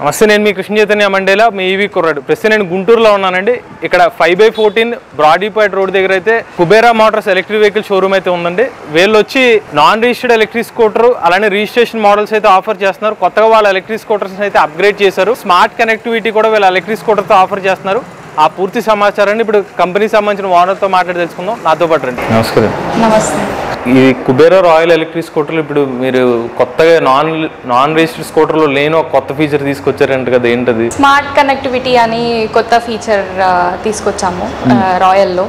నమస్తే, నేను మీ కృష్ణ చైతన్య మండేలా, మీ ఈవీ కుర్రాడు. ప్రస్తుతం నేను గుంటూరులో ఉన్నానండి. ఇక్కడ 5/14 బ్రాడీపేట్ రోడ్ దగ్గర అయితే Kubera Motors electric vehicle showroom అయితే ఉందండి. వీళ్ళు వచ్చి నాన్ రిజిస్టర్డ్ ఎలక్ట్రిక్ స్కూటర్ అలానే రిజిస్ట్రేషన్ మోడల్స్ అయితే ఆఫర్ చేస్తున్నారు. కొత్తగా వాళ్ళ ఎలక్ట్రిక్ స్కూటర్స్ అయితే అప్గ్రేడ్ చేశారు. స్మార్ట్ కనెక్టివిటీ కూడా వీళ్ళ ఎలక్ట్రిక్ స్కూటర్తో ఆఫర్ చేస్తున్నారు. ఆ పూర్తి సమాచారాన్ని ఇప్పుడు కంపెనీకి సంబంధించిన ఓనర్తో మాట్లాడి తెలుసుకుందాం. నాతో పాటు రండి. నమస్కారం. నమస్తే. ఈ కుబేరా రాయల్ ఎలక్ట్రిక్ స్కూటర్లు ఇప్పుడు మీరు కొత్తగా నాన్ రిజిస్టర్డ్ స్కూటర్లో లేని ఒక కొత్త ఫీచర్ తీసుకొచ్చారంట కదా, ఏంటది? స్మార్ట్ కనెక్టివిటీ అని కొత్త ఫీచర్ తీసుకొచ్చాము రాయల్లో.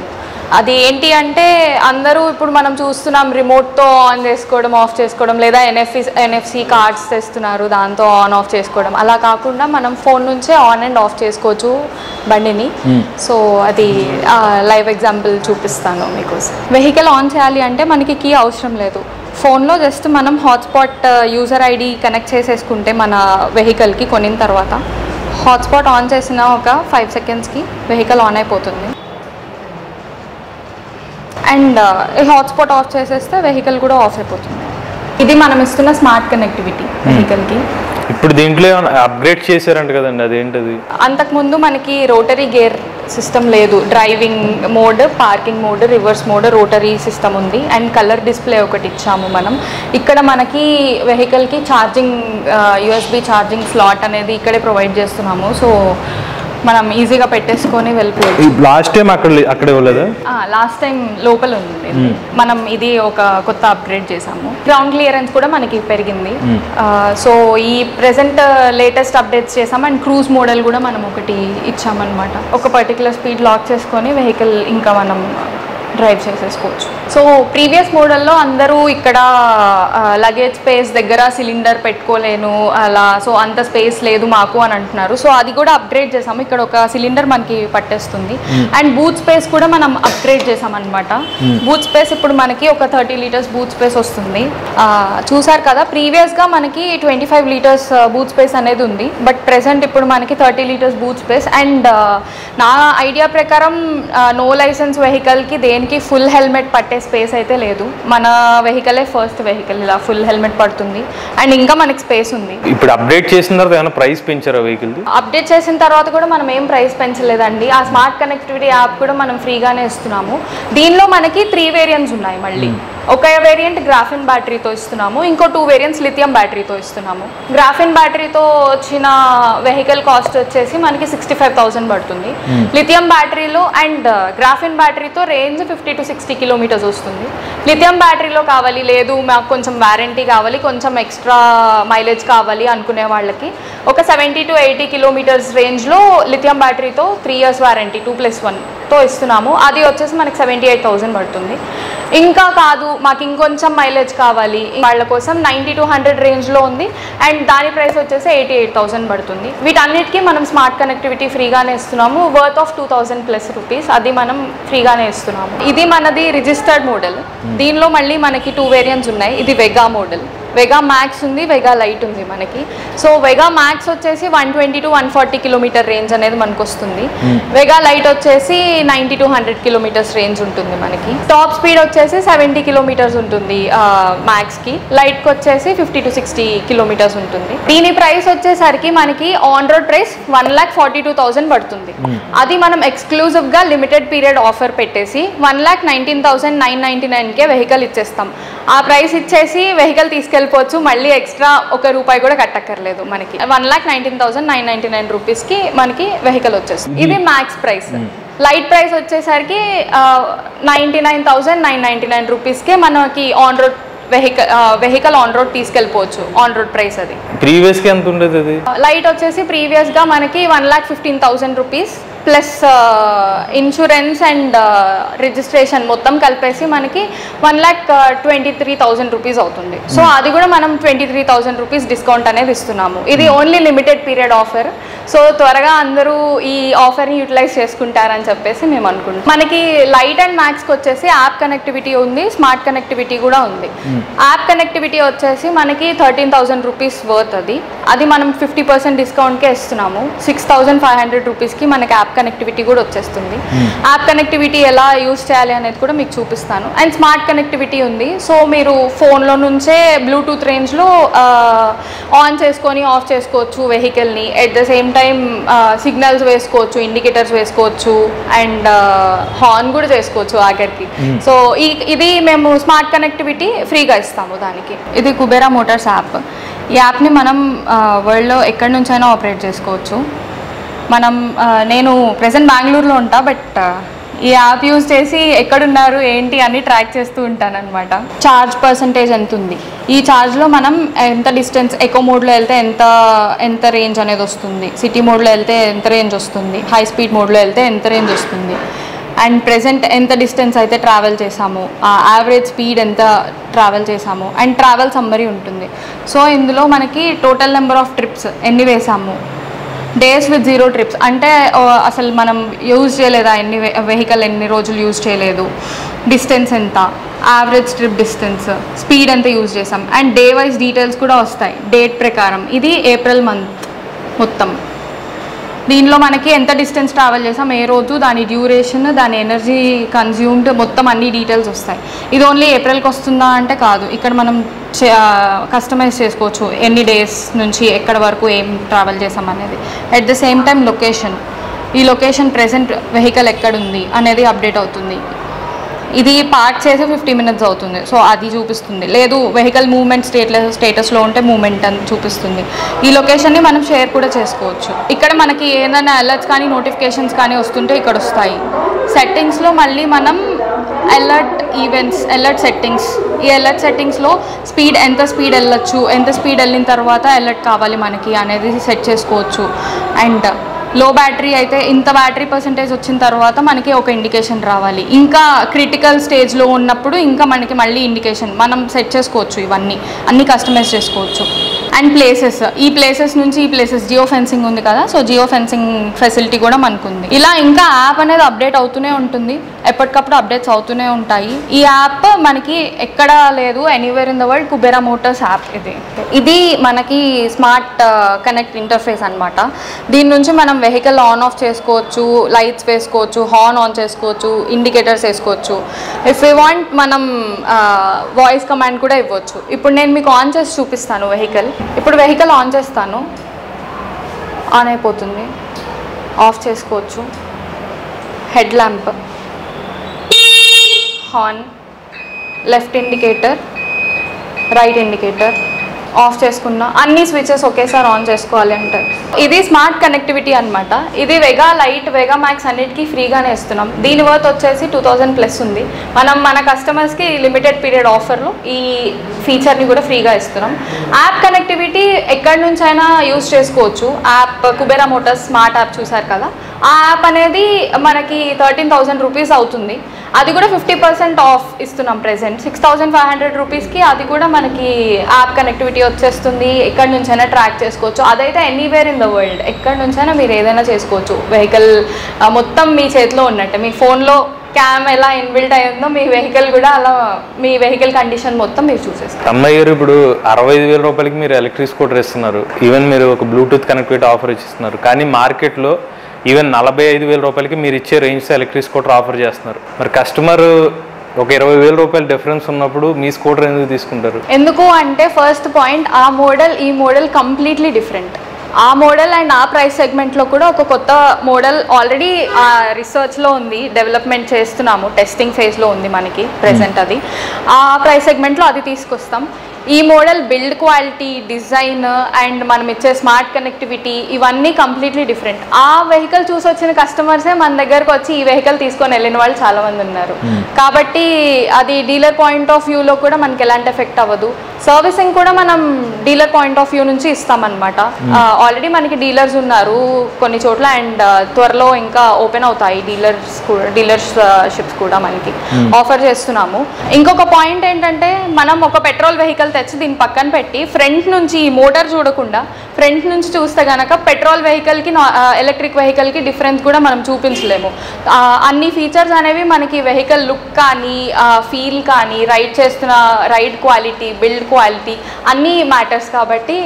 అది ఏంటి అంటే అందరూ ఇప్పుడు మనం చూస్తున్నాం రిమోట్తో ఆన్ చేసుకోవడం, ఆఫ్ చేసుకోవడం, లేదా ఎన్ఎఫ్సి కార్డ్స్ తెస్తున్నారు, దాంతో ఆన్ ఆఫ్ చేసుకోవడం. అలా కాకుండా మనం ఫోన్ నుంచే ఆన్ అండ్ ఆఫ్ చేసుకోవచ్చు బండిని. సో అది లైవ్ ఎగ్జాంపుల్ చూపిస్తాను మీకు. వెహికల్ ఆన్ చేయాలి అంటే మనకి కీ అవసరం లేదు. ఫోన్లో జస్ట్ మనం హాట్స్పాట్ యూజర్ ఐడి కనెక్ట్ చేసేసుకుంటే మన వెహికల్కి కొనిన తర్వాత హాట్స్పాట్ ఆన్ చేసిన ఒక 5 సెకండ్స్కి వెహికల్ ఆన్ అయిపోతుంది. అండ్ ఈ హాట్స్పాట్ ఆఫ్ చేసేస్తే వెహికల్ కూడా ఆఫ్ అయిపోతుంది. ఇది మనం ఇస్తున్న స్మార్ట్ కనెక్టివిటీ వెహికల్కి. ఇప్పుడు దీంట్లో అప్గ్రేడ్ చేశారంట కదండి, అదేంటది? అంతకుముందు మనకి రోటరీ గేర్ సిస్టమ్ లేదు. Driving mode, parking mode, reverse mode, rotary system ఉంది. అండ్ కలర్ డిస్ప్లే ఒకటి ఇచ్చాము మనం. ఇక్కడ మనకి వెహికల్కి ఛార్జింగ్ USB ఛార్జింగ్ స్లాట్ అనేది ఇక్కడే ప్రొవైడ్ చేస్తున్నాము. సో మనం ఈజీగా పెట్టేసుకొని వెళ్ళిపోవచ్చు. లాస్ట్ టైం అక్కడే ఇవ్వలేదా? లాస్ట్ టైం లోపల ఉంది. మనం ఇది ఒక కొత్త అప్గ్రేడ్ చేసాము. గ్రౌండ్ క్లియరెన్స్ కూడా మనకి పెరిగింది. సో ఈ ప్రెసెంట్ లేటెస్ట్ అప్డేట్స్ చేసాము. అండ్ క్రూజ్ మోడల్ కూడా మనం ఒకటి ఇచ్చామన్నమాట. ఒక పర్టికులర్ స్పీడ్ లాక్ చేసుకొని వెహికల్ ఇంకా మనం డ్రైవ్ చేసేసుకోవచ్చు. సో ప్రీవియస్ మోడల్లో అందరూ ఇక్కడ లగేజ్ స్పేస్ దగ్గర సిలిండర్ పెట్టుకోలేను అలా, సో అంత స్పేస్ లేదు మాకు అని అంటున్నారు. సో అది కూడా అప్గ్రేడ్ చేసాము. ఇక్కడ ఒక సిలిండర్ మనకి పట్టేస్తుంది. అండ్ బూత్ స్పేస్ కూడా మనం అప్గ్రేడ్ చేసామన్నమాట. బూత్ స్పేస్ ఇప్పుడు మనకి ఒక 30 లీటర్స్ బూత్ స్పేస్ వస్తుంది. చూసారు కదా, ప్రీవియస్గా మనకి 25 లీటర్స్ బూత్ స్పేస్ అనేది ఉంది. బట్ ప్రెసెంట్ ఇప్పుడు మనకి 30 లీటర్స్ బూత్ స్పేస్. అండ్ నా ఐడియా ప్రకారం నో లైసెన్స్ వెహికల్కి దేనికి ఫుల్ హెల్మెట్ పట్టే స్పేస్ అయితే లేదు. మన వెహికలే ఫస్ట్ వెహికల్ ఇలా ఫుల్ హెల్మెట్ పడుతుంది. అండ్ ఇంకా మనకి స్పేస్ ఉంది. ఇప్పుడు అప్డేట్ చేసిన తర్వాత ఏమైనా ప్రైస్ పెంచారా వెహికల్? అప్డేట్ చేసిన తర్వాత కూడా మనం ఏం ప్రైస్ పెంచలేదండి. ఆ స్మార్ట్ కనెక్టివిటీ యాప్ కూడా మనం ఫ్రీగానే ఇస్తున్నాము. దీనిలో మనకి 3 వేరియంట్స్ ఉన్నాయి. మళ్ళీ ఒక వేరియంట్ గ్రాఫిన్ బ్యాటరీతో ఇస్తున్నాము, ఇంకో 2 వేరియంట్స్ లిథియం బ్యాటరీతో ఇస్తున్నాము. గ్రాఫిన్ బ్యాటరీతో వచ్చిన వెహికల్ కాస్ట్ వచ్చేసి మనకి 65,000 పడుతుంది. లిథియం బ్యాటరీలో అండ్ గ్రాఫిన్ బ్యాటరీతో రేంజ్ 50 to 60 కిలోమీటర్స్ వస్తుంది. లిథియం బ్యాటరీలో కావాలి, లేదు మాకు కొంచెం వారంటీ కావాలి, కొంచెం ఎక్స్ట్రా మైలేజ్ కావాలి అనుకునే వాళ్ళకి ఒక 70 to 80 కిలోమీటర్స్ రేంజ్లో లిథియం బ్యాటరీతో 3 years వారంటీ 2+1తో ఇస్తున్నాము. అది వచ్చేసి మనకి 78,000 పడుతుంది. ఇంకా కాదు మాకు ఇంకొంచెం మైలేజ్ కావాలి వాళ్ళ కోసం 90 to 100 రేంజ్లో ఉంది. అండ్ దాని ప్రైస్ వచ్చేసి 88,000 పడుతుంది. వీటన్నిటికీ మనం స్మార్ట్ కనెక్టివిటీ ఫ్రీగానే ఇస్తున్నాము. వర్త్ ఆఫ్ 2,000+ రూపీస్ అది మనం ఫ్రీగానే ఇస్తున్నాము. ఇది మనది రిజిస్టర్డ్ మోడల్. దీనిలో మళ్ళీ మనకి 2 వేరియంట్స్ ఉన్నాయి. ఇది వెగా మోడల్, వెగా మ్యాక్స్ ఉంది, వెగా లైట్ ఉంది మనకి. సో వెగా మ్యాక్స్ వచ్చేసి 120 to 140 కిలోమీటర్ రేంజ్ అనేది మనకు వస్తుంది. వెగా లైట్ వచ్చేసి 90 to 100 కిలోమీటర్స్ రేంజ్ ఉంటుంది మనకి. టాప్ స్పీడ్ వచ్చేసి 70 కిలోమీటర్స్ ఉంటుంది మ్యాక్స్కి. లైట్కి వచ్చేసి 50 to 60 కిలోమీటర్స్ ఉంటుంది. దీని ప్రైస్ వచ్చేసరికి మనకి ఆన్ రోడ్ ప్రైస్ 1,42,000 పడుతుంది. అది మనం ఎక్స్క్లూజివ్గా లిమిటెడ్ పీరియడ్ ఆఫర్ పెట్టేసి 1,19,999కే వెహికల్ ఇచ్చేస్తాం. ఆ ప్రైస్ ఇచ్చేసి వెహికల్ తీసుకెళ్ళిపోవచ్చు. మళ్ళీ ఎక్స్ట్రా ₹1 కూడా కట్టక్కర్లేదు. మనకి 1,19,999 రూపీస్కి మనకి వెహికల్ వచ్చేస్తుంది. ఇది మ్యాక్స్ ప్రైస్. లైట్ ప్రైస్ వచ్చేసరికి 99,999 రూపీస్కే మనకి on road vehicle on road తీసుకెళ్ళిపోవచ్చు. ఆన్ రోడ్ ప్రైస్ అది. ప్రీవియస్గా ఎంత ఉండేది అది? లైట్ వచ్చేసి ప్రీవియస్గా మనకి 1,15,000 rupees plus insurance and registration మొత్తం కలిపేసి మనకి 1,23,000 రూపీస్ అవుతుంది. సో అది కూడా మనం 23,000 రూపీస్ డిస్కౌంట్ అనేది ఇస్తున్నాము. ఇది only limited period offer. So త్వరగా అందరూ ఈ ఆఫర్ని యూటిలైజ్ చేసుకుంటారని చెప్పేసి మేము అనుకుంటాం. మనకి లైట్ అండ్ మ్యాక్స్కి వచ్చేసి యాప్ కనెక్టివిటీ ఉంది, స్మార్ట్ కనెక్టివిటీ కూడా ఉంది. యాప్ కనెక్టివిటీ వచ్చేసి మనకి 13,000 రూపీస్ వర్త్. అది మనం 50% డిస్కౌంట్కే ఇస్తున్నాము. 6,500 రూపీస్కి మనకి యాప్ కనెక్టివిటీ కూడా వచ్చేస్తుంది. యాప్ కనెక్టివిటీ ఎలా యూస్ చేయాలి అనేది కూడా మీకు చూపిస్తాను. అండ్ స్మార్ట్ కనెక్టివిటీ ఉంది. సో మీరు ఫోన్లో నుంచే బ్లూటూత్ రేంజ్లో ఆన్ చేసుకొని ఆఫ్ చేసుకోవచ్చు వెహికల్ని. At the same time signals వేసుకోవచ్చు, ఇండికేటర్స్ వేసుకోవచ్చు, అండ్ హార్న్ కూడా చేసుకోవచ్చు ఆఖరికి. సో ఇది మేము స్మార్ట్ కనెక్టివిటీ ఫ్రీగా ఇస్తాము దానికి. ఇది కుబేరా మోటార్స్ యాప్. ఈ యాప్ని మనం వరల్డ్లో ఎక్కడి నుంచైనా ఆపరేట్ చేసుకోవచ్చు. నేను ప్రెసెంట్ బెంగళూరులో ఉంటా, బట్ ఈ యాప్ యూజ్ చేసి ఎక్కడున్నారు ఏంటి అని ట్రాక్ చేస్తూ ఉంటాను అనమాట. ఛార్జ్ పర్సంటేజ్ ఎంత ఉంది, ఈ ఛార్జ్లో మనం ఎంత డిస్టెన్స్, ఎకో మోడ్లో వెళ్తే ఎంత రేంజ్ అనేది వస్తుంది, సిటీ మోడ్లో వెళ్తే ఎంత రేంజ్ వస్తుంది, హై స్పీడ్ మోడ్లో వెళ్తే ఎంత రేంజ్ వస్తుంది, అండ్ ప్రెజెంట్ ఎంత డిస్టెన్స్ అయితే ట్రావెల్ చేసాము, యావరేజ్ స్పీడ్ ఎంత ట్రావెల్ చేసాము, అండ్ ట్రావెల్ సమ్మరీ ఉంటుంది. సో ఇందులో మనకి టోటల్ నెంబర్ ఆఫ్ ట్రిప్స్ ఎన్ని వేసాము, డేస్ విత్ 0 ట్రిప్స్ అంటే అసలు మనం యూజ్ చేయలేదా, వెహికల్ ఎన్ని రోజులు యూజ్ చేయలేదు, డిస్టెన్స్ ఎంత, యావరేజ్ ట్రిప్ డిస్టెన్స్, స్పీడ్ ఎంత యూజ్ చేసాం, అండ్ డే వైజ్ డీటెయిల్స్ కూడా వస్తాయి డేట్ ప్రకారం. ఇది ఏప్రిల్ మంత్ మొత్తం. దీనిలో మనకి ఎంత డిస్టెన్స్ ట్రావెల్ చేసాం, ఏ రోజు, దాని డ్యూరేషన్, దాని ఎనర్జీ కన్జ్యూమ్డ్, మొత్తం అన్ని డీటెయిల్స్ వస్తాయి. ఇది ఓన్లీ ఏప్రిల్కి వస్తుందా అంటే కాదు, ఇక్కడ మనం కస్టమైజ్ చేసుకోవచ్చు ఎన్ని డేస్ నుంచి ఎక్కడ వరకు ఏం ట్రావెల్ చేసాం అనేది. At the same time location, ఈ లొకేషన్ ప్రెసెంట్ వెహికల్ ఎక్కడుంది అనేది అప్డేట్ అవుతుంది. ఇది పార్క్ చేసి 50 minutes అవుతుంది, సో అది చూపిస్తుంది. లేదు వెహికల్ మూవ్మెంట్ స్టేటస్లో ఉంటే మూవ్మెంట్ అని చూపిస్తుంది. ఈ లొకేషన్ని మనం షేర్ కూడా చేసుకోవచ్చు. ఇక్కడ మనకి ఏదైనా అలర్ట్స్ కానీ నోటిఫికేషన్స్ కానీ వస్తుంటే ఇక్కడ వస్తాయి. సెట్టింగ్స్లో మళ్ళీ మనం అలర్ట్ ఈవెంట్స్, అలర్ట్ సెట్టింగ్స్, ఈ అలర్ట్ సెట్టింగ్స్లో ఎంత స్పీడ్ వెళ్ళొచ్చు, ఎంత స్పీడ్ వెళ్ళిన తర్వాత అలర్ట్ కావాలి మనకి అనేది సెట్ చేసుకోవచ్చు. అండ్ లో బ్యాటరీ అయితే ఇంత బ్యాటరీ పర్సంటేజ్ వచ్చిన తర్వాత మనకి ఒక ఇండికేషన్ రావాలి, ఇంకా క్రిటికల్ స్టేజ్లో ఉన్నప్పుడు ఇంకా మనకి మళ్ళీ ఇండికేషన్ మనం సెట్ చేసుకోవచ్చు. ఇవన్నీ అన్నీ కస్టమైజ్ చేసుకోవచ్చు. అండ్ ప్లేసెస్, ఈ ప్లేసెస్ నుంచి ఈ ప్లేసెస్ జియో ఫెన్సింగ్ ఉంది కదా, సో జియో ఫెన్సింగ్ ఫెసిలిటీ కూడా మనకు ఉంది. ఇలా ఇంకా యాప్ అనేది అప్డేట్ అవుతూనే ఉంటుంది, ఎప్పటికప్పుడు అప్డేట్స్ అవుతూనే ఉంటాయి. ఈ యాప్ మనకి ఎక్కడ లేదు, anywhere in the world, Kubera Motors app. ఇది మనకి స్మార్ట్ కనెక్ట్ ఇంటర్ఫేస్ అనమాట. దీని నుంచి మనం వెహికల్ ఆన్ ఆఫ్ చేసుకోవచ్చు, లైట్స్ వేసుకోవచ్చు, హార్న్ ఆన్ చేసుకోవచ్చు, ఇండికేటర్స్ వేసుకోవచ్చు. ఇఫ్ యూ వాంట్ మనం వాయిస్ కమాండ్ కూడా ఇవ్వచ్చు. ఇప్పుడు నేను మీకు ఆన్ చేసి చూపిస్తాను వెహికల్. ఇప్పుడు వెహికల్ ఆన్ చేస్తాను, ఆన్ అయిపోతుంది. ఆఫ్ చేసుకోవచ్చు. Head lamp, horn, left indicator, right indicator of చేసుకున్న అన్ని స్విచెస్ ఒకేసారి ఆన్ చేసుకోవాలి అంటే. ఇది స్మార్ట్ కనెక్టివిటీ అనమాట. ఇది వెగా లైట్, వెగా మ్యాక్స్ అన్నిటికీ ఫ్రీగానే ఇస్తున్నాం. దీని వర్త్ వచ్చేసి 2000+ ఉంది. మనం మన కస్టమర్స్కి లిమిటెడ్ పీరియడ్ ఆఫర్లో ఈ ఫీచర్ని కూడా ఫ్రీగా ఇస్తున్నాం. యాప్ కనెక్టివిటీ ఎక్కడి నుంచైనా యూజ్ చేసుకోవచ్చు. App Kubera Motors smart app చూసారు కదా, ఆ యాప్ అనేది మనకి 13,000 రూపీస్ అవుతుంది. అది కూడా 50% ఆఫ్ ఇస్తున్నాం ప్రెసెంట్. 6,500 రూపీస్కి అది కూడా మనకి యాప్ కనెక్టివిటీ వచ్చేస్తుంది. ఎక్కడి నుంచైనా ట్రాక్ చేసుకోవచ్చు. అదైతే ఎనీవేర్ ఇన్ ద వరల్డ్, ఎక్కడి నుంచైనా మీరు ఏదైనా చేసుకోవచ్చు. వెహికల్ మొత్తం మీ చేతిలో ఉన్నట్టే. మీ ఫోన్లో క్యామ్ ఎలా ఇన్బిల్ట్ అయ్యిందో మీ వెహికల్ కూడా అలా, మీ వెహికల్ కండిషన్ మొత్తం మీరు చూసేస్తారు. అమ్మాయి గారు, ఇప్పుడు 65,000 రూపాయలకి మీరు ఎలక్ట్రిక్ స్కూటర్ ఇస్తున్నారు, ఈవెన్ మీరు ఒక బ్లూటూత్ కనెక్టివిటీ ఆఫర్ ఇచ్చిస్తున్నారు. కానీ మార్కెట్లో ఈవెన్ 45,000 రూపాయలకి మీరు ఇచ్చే రేంజ్తో ఎలక్ట్రిక్ స్కూటర్ ఆఫర్ చేస్తున్నారు. మరి కస్టమర్ ఒక 20,000 రూపాయల డిఫరెన్స్ ఉన్నప్పుడు మీ స్కూటర్ ఎందుకు తీసుకుంటారు? ఎందుకు అంటే ఫస్ట్ పాయింట్, ఆ మోడల్ ఈ మోడల్ కంప్లీట్లీ డిఫరెంట్. ఆ మోడల్ అండ్ ఆ ప్రైస్ సెగ్మెంట్లో కూడా ఒక కొత్త మోడల్ ఆల్రెడీ రీసెర్చ్లో ఉంది, డెవలప్మెంట్ చేస్తున్నాము, టెస్టింగ్ ఫేజ్లో ఉంది మనకి ప్రెసెంట్. అది ఆ ప్రైస్ సెగ్మెంట్లో అది తీసుకొస్తాం. ఈ model build quality, design and మనం ఇచ్చే స్మార్ట్ కనెక్టివిటీ ఇవన్నీ కంప్లీట్లీ డిఫరెంట్. ఆ వెహికల్ చూసి వచ్చిన కస్టమర్సే మన దగ్గరకు వచ్చి ఈ వెహికల్ తీసుకొని వెళ్ళిన వాళ్ళు చాలామంది ఉన్నారు. కాబట్టి అది డీలర్ పాయింట్ ఆఫ్ వ్యూలో కూడా మనకి ఎలాంటి ఎఫెక్ట్ అవ్వదు. సర్వీసింగ్ కూడా మనం డీలర్ పాయింట్ ఆఫ్ వ్యూ నుంచి ఇస్తామన్నమాట. ఆల్రెడీ మనకి డీలర్స్ ఉన్నారు కొన్ని చోట్ల, అండ్ త్వరలో ఇంకా ఓపెన్ అవుతాయి డీలర్షిప్స్ కూడా మనకి ఆఫర్ చేస్తున్నాము. ఇంకొక పాయింట్ ఏంటంటే, మనం ఒక పెట్రోల్ వెహికల్ తెచ్చి దీని పక్కన పెట్టి ఫ్రంట్ నుంచి మోటార్ చూడకుండా ఫ్రంట్ నుంచి చూస్తే కనుక పెట్రోల్ వెహికల్కి ఎలక్ట్రిక్ వెహికల్కి డిఫరెన్స్ కూడా మనం చూపించలేము. అన్ని ఫీచర్స్ అనేవి మనకి వెహికల్ లుక్ కానీ ఫీల్ కానీ రైడ్ క్వాలిటీ, బిల్డ్ క్వాలిటీ అన్నీ మ్యాటర్స్ కాబట్టి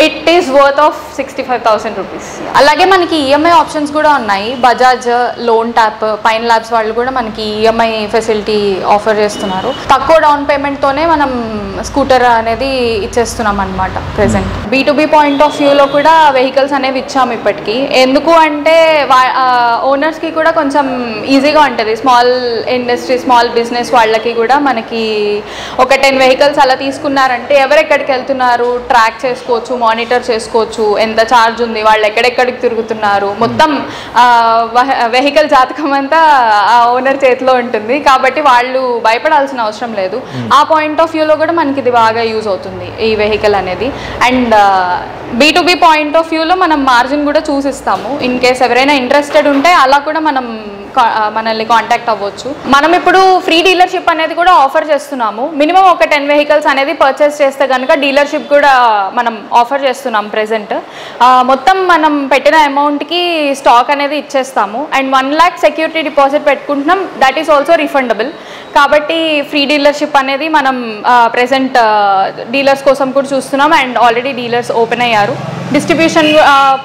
it is worth of 65,000 rupees. అలాగే మనకి ఈఎంఐ ఆప్షన్స్ కూడా ఉన్నాయి. Bajaj loan tap, pine labs వాళ్ళు కూడా మనకి ఈఎంఐ ఫెసిలిటీ ఆఫర్ చేస్తున్నారు. తక్కువ డౌన్ పేమెంట్తోనే మనం స్కూటర్ అనేది ఇచ్చేస్తున్నాం అనమాట ప్రెసెంట్. B2B పాయింట్ ఆఫ్ వ్యూలో కూడా వెహికల్స్ అనేవి ఇచ్చాము ఇప్పటికీ. ఎందుకు అంటే ఓనర్స్కి కూడా కొంచెం ఈజీగా ఉంటుంది. స్మాల్ ఇండస్ట్రీ, స్మాల్ బిజినెస్ వాళ్ళకి కూడా మనకి ఒక 10 వెహికల్స్ అలా తీసుకున్నారంటే ఎవరెక్కడికి వెళ్తున్నారు ట్రాక్ చేసుకోవచ్చు, మానిటర్ చేసుకోవచ్చు, ఎంత ఛార్జ్ ఉంది, వాళ్ళు ఎక్కడెక్కడికి తిరుగుతున్నారు, మొత్తం వెహికల్ జాతకం అంతా ఆ ఓనర్ చేతిలో ఉంటుంది. కాబట్టి వాళ్ళు భయపడాల్సిన అవసరం లేదు. ఆ పాయింట్ ఆఫ్ వ్యూలో కూడా మనకి ఇది బాగా యూజ్ అవుతుంది ఈ వెహికల్ అనేది. అండ్ B2B పాయింట్ ఆఫ్ వ్యూలో మనం మార్జిన్ కూడా చూసిస్తాము. ఇన్ కేస్ ఎవరైనా ఇంట్రెస్టెడ్ ఉంటే అలా కూడా మనల్ని కాంటాక్ట్ అవ్వచ్చు. మనం ఇప్పుడు ఫ్రీ డీలర్షిప్ అనేది కూడా ఆఫర్ చేస్తున్నాము. మినిమం ఒక 10 వెహికల్స్ అనేది పర్చేస్ చేస్తే కనుక డీలర్షిప్ కూడా మనం ఆఫర్ చేస్తున్నాం ప్రెసెంట్. మొత్తం మనం పెట్టిన అమౌంట్కి స్టాక్ అనేది ఇచ్చేస్తాము. అండ్ 1 lakh సెక్యూరిటీ డిపాజిట్ పెట్టుకుంటున్నాం. That is also refundable. కాబట్టి ఫ్రీ డీలర్షిప్ అనేది మనం ప్రెసెంట్ డీలర్స్ కోసం కూడా చూస్తున్నాం. అండ్ ఆల్రెడీ డీలర్స్ ఓపెన్ అయ్యారు. డిస్ట్రిబ్యూషన్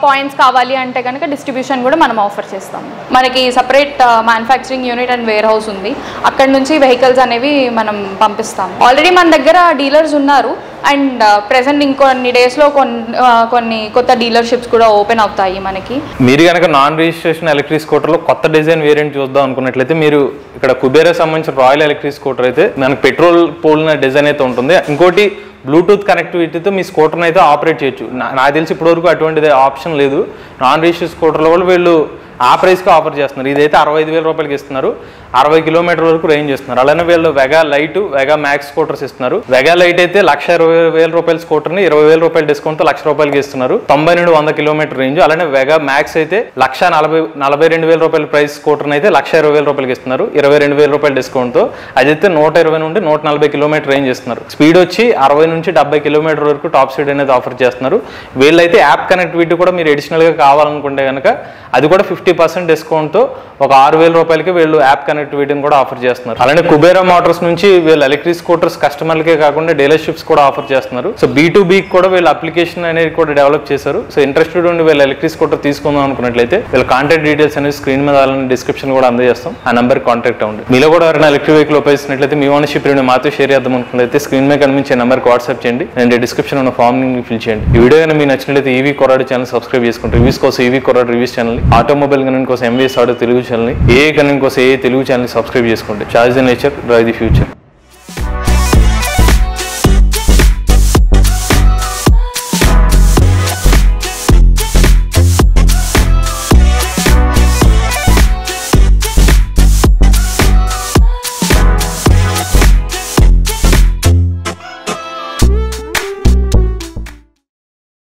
పాయింట్స్ కావాలి అంటే కనుక డిస్ట్రిబ్యూషన్ కూడా మనం ఆఫర్ చేస్తాము. మనకి separate manufacturing unit and warehouse ఉంది. అక్కడ నుంచి వెహికల్స్ అనేవి మనం పంపిస్తాము. ఆల్రెడీ మన దగ్గర డీలర్స్ ఉన్నారు. అండ్ ప్రెసెంట్ ఇంకొన్ని డేస్లో కొన్ని కొత్త డీలర్షిప్స్ కూడా ఓపెన్ అవుతాయి మనకి. మీరు కనుక నాన్ రిజిస్ట్రేషన్ ఎలక్ట్రిక్ స్కూటర్లో కొత్త డిజైన్ వేరియంట్ చూద్దాం అనుకున్నట్లయితే మీరు ఇక్కడ కుబేరా సంబంధించిన రాయల్ ఎలక్ట్రిక్ స్కూటర్ అయితే మనకి పెట్రోల్ పోలిన డిజైన్ అయితే ఉంటుంది. ఇంకోటి బ్లూటూత్ కనెక్టివిటీతో మీ స్కూటర్ని అయితే ఆపరేట్ చేయొచ్చు. నాకు తెలిసి ఇప్పటివరకు అటువంటిది ఆప్షన్ లేదు. నాన్ రిజిస్టర్డ్ స్కూటర్లో కూడా వీళ్ళు ఆ ప్రైస్కి ఆఫర్ చేస్తున్నారు. ఇదైతే 65,000 రూపాయలకి ఇస్తున్నారు. 60 కిలోమీటర్ వరకు రేంజ్ ఇస్తున్నారు. అలానే వీళ్ళు Vega Light, Vega Max scooters ఇస్తున్నారు. వెగా లైట్ అయితే 1,20,000 రూపాయల స్కూటర్ని 20,000 రూపాయల డిస్కౌంట్తో 1,00,000 రూపాయలకి ఇస్తున్నారు. 90 నుండి 100 కిలోమీటర్ రేంజ్. అలానే వెగా మ్యాక్స్ అయితే 1,42,000 రూపాయల ప్రైస్ స్కూటర్ని అయితే 1,20,000 రూపాయలకి ఇస్తున్నారు. 22,000 రూపాయల డిస్కౌంట్తో. అదైతే 120 నుండి 140 కిలోమీటర్ రేంజ్ ఇస్తున్నారు. స్పీడ్ వచ్చి 60 నుంచి 70 కిలోమీటర్ వరకు టాప్ స్పీడ్ అనేది ఆఫర్ చేస్తున్నారు. వీళ్ళైతే యాప్ కనెక్టివిటీ కూడా మీరు అడిషనల్గా కావాలనుకుంటే కనుక అది కూడా 50% డిస్కౌంట్తో ఒక 6,000 రూపాయలకి వీళ్ళు యాప్ కనెక్టివిటీని కూడా ఆఫర్ చేస్తున్నారు. అలానే కుబేరా మోటార్స్ నుంచి వీళ్ళు ఎలక్ట్రిక్ స్కూటర్స్ కస్టమర్లకే కాకుండా డీలర్షిప్స్ కూడా ఆఫర్ చేస్తున్నారు. సో B2B కూడా వీళ్ళు అప్లికేషన్ అనేది కూడా డెవలప్ చేశారు. సో ఇంట్రెస్టెడ్ ఉండి వీళ్ళు ఎలక్ట్రిక్ స్కూటర్ తీసుకుందాం అనుకున్నట్లయితే వీళ్ళ కాంటాక్ట్ డీటెయిల్స్ అనేది స్క్రీన్ మీద డిస్క్రిప్షన్ కూడా అందజేస్తాం. ఆ నెంబర్ కాంటాక్ట్ అవ్వండి. మీలో కూడా ఎవరైనా ఎలక్ట్రిక్ వెహికల్ ఉపయోగిస్తున్నట్లయితే మీ ఓనర్షిప్ రివ్యూ మాతో షేర్ చేద్దాం అనుకున్నట్లయితే స్క్రీన్ మీద కనిపించే నెంబర్కి వాట్సాప్ చేయండి. అండ్ డిస్క్రిప్షన్ ఉన్న ఫామ్ ఫిల్ చేయండి. ఈ వీడియో కానీ మీకు నచ్చినట్లయితే ఈవీ కొరాడు ఛానల్ సబ్స్క్రైబ్ చేసుకోండి. రివ్యూస్ కోసం ఈవీ కొరాడు రివ్యూస్ ఛానల్, ఆటోమొబైల్ కనెక్ట్ కోసం MVS audio Telugu channel, A connect కోసం ఏ తెలుగు ఛానల్ సబ్స్క్రైబ్ చేసుకోండి. Charge the nature, drive the future.